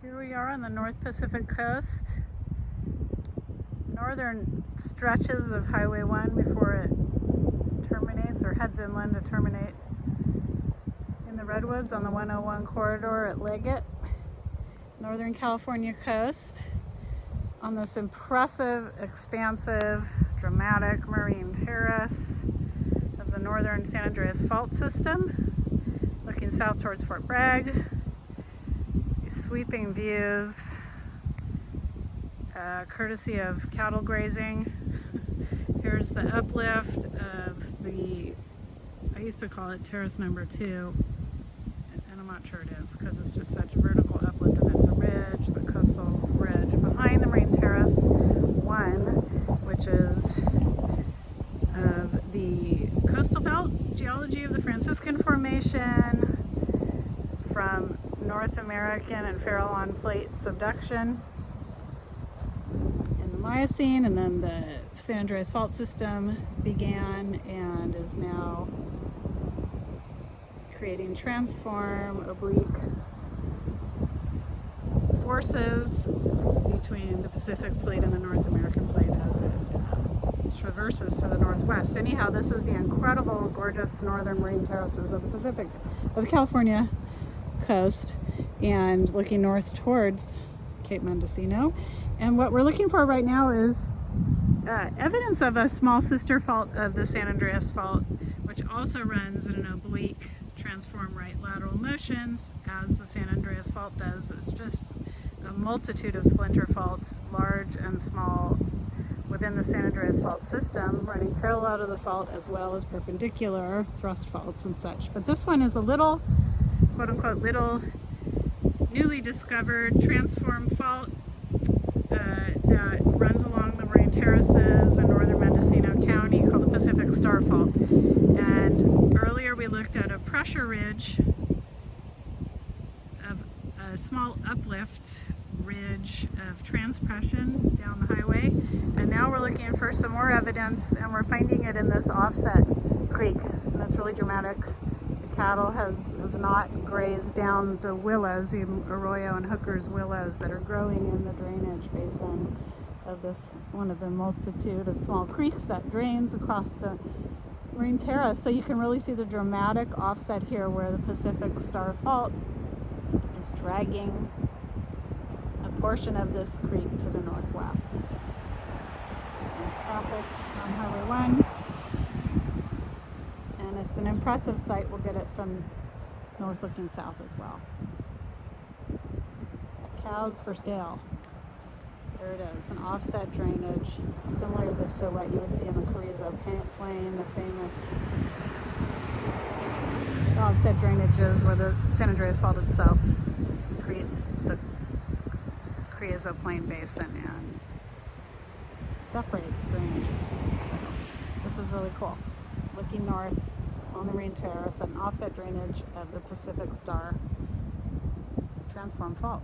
Here we are on the North Pacific coast, northern stretches of Highway 1 before it terminates or heads inland to terminate in the redwoods on the 101 corridor at Liggett. Northern California coast on this impressive, expansive, dramatic marine terrace of the northern San Andreas fault system, looking south towards Fort Bragg. Sweeping views, courtesy of cattle grazing. Here's the uplift of I used to call it terrace number 2, and I'm not sure it is because it's just such a vertical uplift, and it's a ridge, the coastal ridge behind the marine terrace 1, which is of the coastal belt geology of the Franciscan Formation from North American and Farallon plate subduction in the Miocene, and then the San Andreas fault system began and is now creating transform oblique forces between the Pacific plate and the North American plate as it traverses to the northwest. Anyhow, this is the incredible, gorgeous northern marine terraces of the California coast, and looking north towards Cape Mendocino. And what we're looking for right now is evidence of a small sister fault of the San Andreas fault, which also runs in an oblique transform right lateral motions as the San Andreas fault does. It's just a multitude of splinter faults, large and small, within the San Andreas fault system, running parallel to the fault as well as perpendicular thrust faults and such. But this one is a little, quote-unquote, little newly discovered transform fault that runs along the marine terraces in northern Mendocino County called the Pacific Star Fault. And earlier we looked at a pressure ridge of a small uplift ridge of transpression down the highway, and now we're looking for some more evidence, and we're finding it in this offset creek, and that's really dramatic. Cattle have not grazed down the willows, the Arroyo and Hooker's willows that are growing in the drainage basin of this one of the multitude of small creeks that drains across the marine terrace. So you can really see the dramatic offset here where the Pacific Star Fault is dragging a portion of this creek to the northwest. There's traffic on Highway 1. It's an impressive sight. We'll get it from north looking south as well. Cows for scale. There it is, an offset drainage, similar to what you would see in the Carrizo Plain, the famous offset drainages where the San Andreas Fault itself creates the Carrizo Plain basin and separates drainages. So this is really cool. Looking north on the marine terrace, an offset drainage of the Pacific Star transform fault.